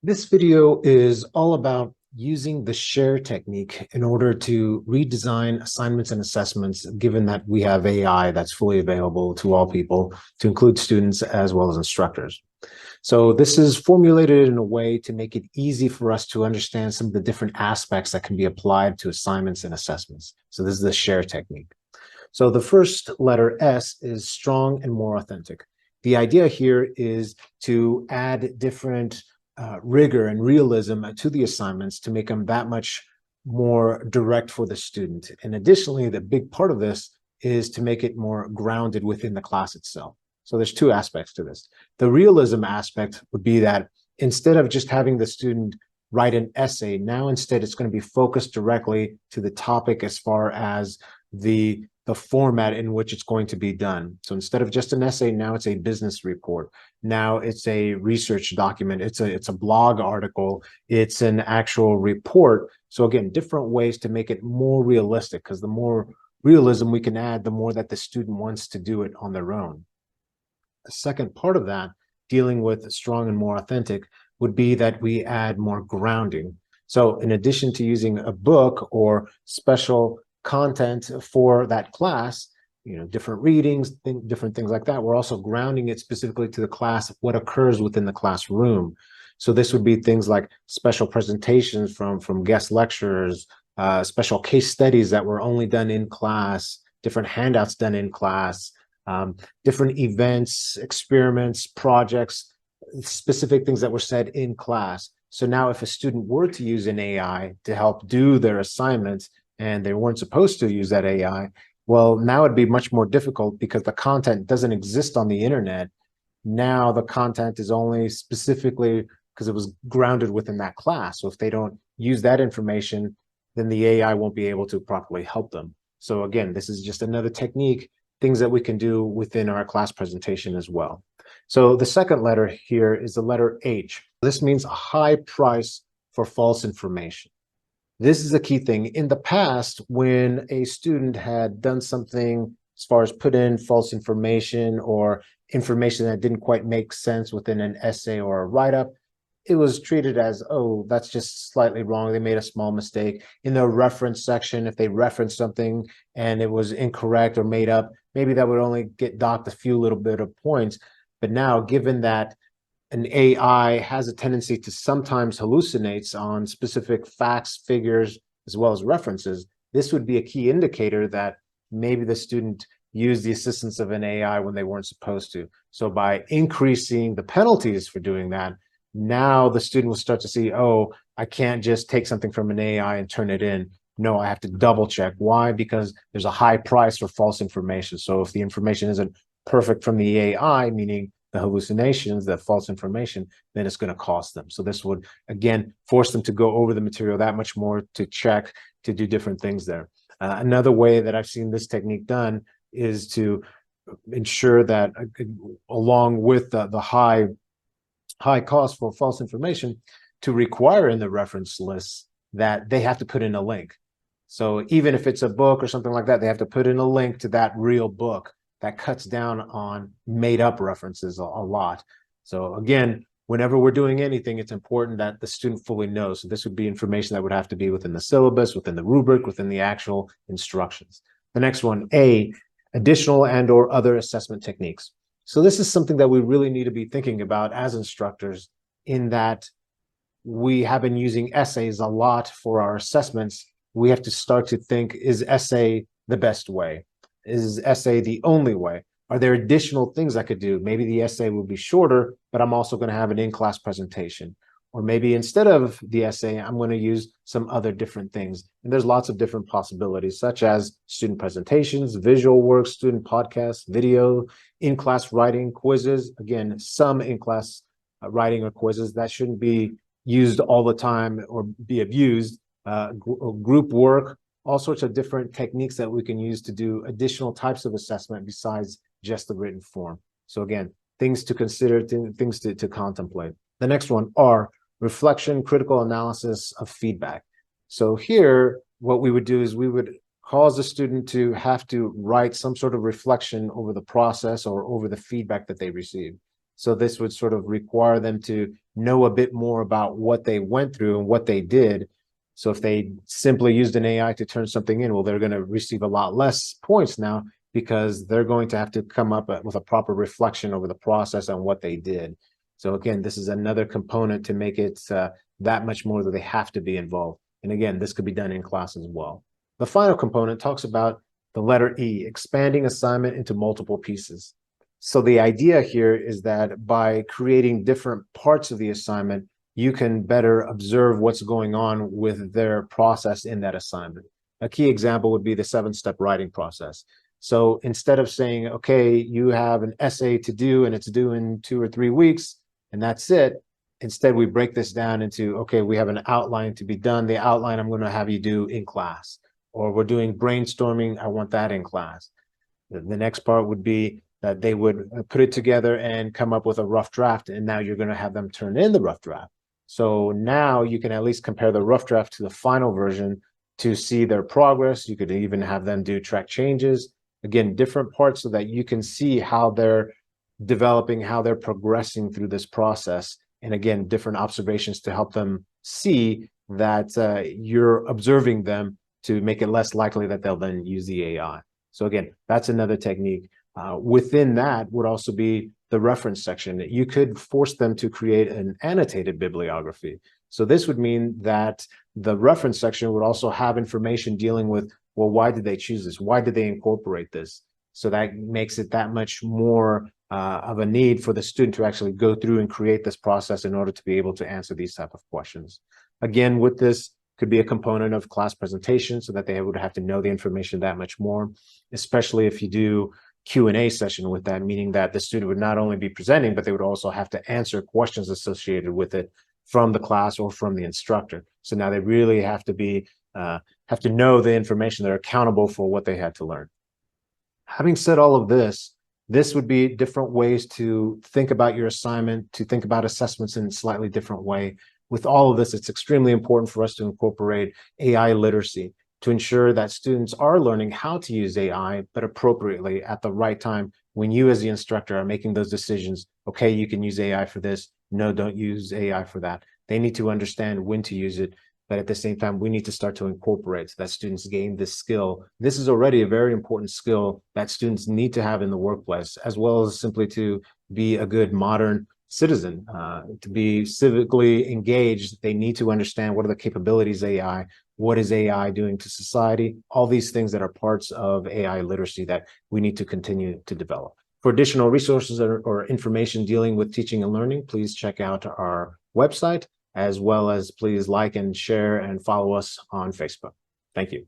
This video is all about using the share technique in order to redesign assignments and assessments, given that we have AI that's fully available to all people, to include students as well as instructors. So this is formulated in a way to make it easy for us to understand some of the different aspects that can be applied to assignments and assessments. So this is the share technique. So the first letter S is strong and more authentic. The idea here is to add different rigor and realism to the assignments to make them that much more direct for the student. And additionally, the big part of this is to make it more grounded within the class itself. So there's two aspects to this. The realism aspect would be that instead of just having the student write an essay, now instead it's going to be focused directly to the topic as far as the format in which it's going to be done. So instead of just an essay, now it's a business report. Now it's a research document. It's a blog article. It's an actual report. So again, different ways to make it more realistic, because the more realism we can add, the more that the student wants to do it on their own. The second part of that, dealing with strong and more authentic, would be that we add more grounding. So in addition to using a book or special content for that class, different readings, different things like that, we're also grounding it specifically to the class, what occurs within the classroom. So this would be things like special presentations from guest lecturers, special case studies that were only done in class, different handouts done in class, different events, experiments, projects, specific things that were said in class. So now if a student were to use an AI to help do their assignments, and they weren't supposed to use that AI, well, now it'd be much more difficult because the content doesn't exist on the internet. Now the content is only specifically because it was grounded within that class. So if they don't use that information, then the AI won't be able to properly help them. So again, this is just another technique, things that we can do within our class presentation as well. So the second letter here is the letter H. This means a high price for false information. This is a key thing. In the past, when a student had done something as far as put in false information or information that didn't quite make sense within an essay or a write-up, it was treated as, oh, that's just slightly wrong. They made a small mistake. In the reference section, if they referenced something and it was incorrect or made up, maybe that would only get docked a few little bit of points. But now, given that an AI has a tendency to sometimes hallucinates on specific facts, figures, as well as references, this would be a key indicator that maybe the student used the assistance of an AI when they weren't supposed to. So by increasing the penalties for doing that, now the student will start to see, oh, I can't just take something from an AI and turn it in. No, I have to double check. Why? Because there's a high price for false information. So if the information isn't perfect from the AI, meaning the hallucinations, the false information, then it's going to cost them. So this would, again, force them to go over the material that much more, to check, to do different things there. Another way that I've seen this technique done is to ensure that along with the high cost for false information, to require in the reference list that they have to put in a link. So even if it's a book or something like that, they have to put in a link to that real book. That cuts down on made up references a lot. So again, whenever we're doing anything, it's important that the student fully knows. So this would be information that would have to be within the syllabus, within the rubric, within the actual instructions. The next one, A, additional and or other assessment techniques. So this is something that we really need to be thinking about as instructors, in that we have been using essays a lot for our assessments. We have to start to think, is essay the best way? Is essay the only way? Are there additional things I could do? Maybe the essay will be shorter, but I'm also going to have an in-class presentation. Or maybe instead of the essay, I'm going to use some other different things. And there's lots of different possibilities, such as student presentations, visual work, student podcasts, video, in-class writing, quizzes. Again, some in-class writing or quizzes that shouldn't be used all the time or be abused. Group work, all sorts of different techniques that we can use to do additional types of assessment besides just the written form. So again, things to consider, things to contemplate. The next one are reflection, critical analysis of feedback. So here, what we would do is we would cause the student to have to write some sort of reflection over the process or over the feedback that they receive. So this would sort of require them to know a bit more about what they went through and what they did. So if they simply used an AI to turn something in, well, they're going to receive a lot less points now because they're going to have to come up with a proper reflection over the process on what they did. So again, this is another component to make it that much more that they have to be involved. And again, this could be done in class as well. The final component talks about the letter E, expanding assignment into multiple pieces. So the idea here is that by creating different parts of the assignment, you can better observe what's going on with their process in that assignment. A key example would be the 7-step writing process. So instead of saying, okay, you have an essay to do and it's due in 2 or 3 weeks, and that's it. Instead, we break this down into, okay, we have an outline to be done. The outline I'm going to have you do in class. Or we're doing brainstorming, I want that in class. The next part would be that they would put it together and come up with a rough draft, and now you're going to have them turn in the rough draft. So now you can at least compare the rough draft to the final version to see their progress. You could even have them do track changes. Again, different parts so that you can see how they're developing, how they're progressing through this process. And again, different observations to help them see that you're observing them to make it less likely that they'll then use the AI. So again, that's another technique. Within that would also be the reference section. You could force them to create an annotated bibliography. So this would mean that the reference section would also have information dealing with, well, why did they choose this? Why did they incorporate this? So that makes it that much more of a need for the student to actually go through and create this process in order to be able to answer these type of questions. Again, with this could be a component of class presentation so that they would have to know the information that much more, especially if you do Q&A session with that, meaning that the student would not only be presenting, but they would also have to answer questions associated with it from the class or from the instructor. So now they really have to know the information. They're accountable for what they had to learn. Having said all of this, this would be different ways to think about your assignment, to think about assessments in a slightly different way. With all of this, it's extremely important for us to incorporate AI literacy to ensure that students are learning how to use AI, but appropriately at the right time when you as the instructor are making those decisions. Okay, you can use AI for this. No, don't use AI for that. They need to understand when to use it, but at the same time, we need to start to incorporate so that students gain this skill. This is already a very important skill that students need to have in the workplace, as well as simply to be a good modern citizen, to be civically engaged. They need to understand what are the capabilities of AI, what is AI doing to society, all these things that are parts of AI literacy that we need to continue to develop. For additional resources or information dealing with teaching and learning, please check out our website, as well as please like and share and follow us on Facebook. Thank you.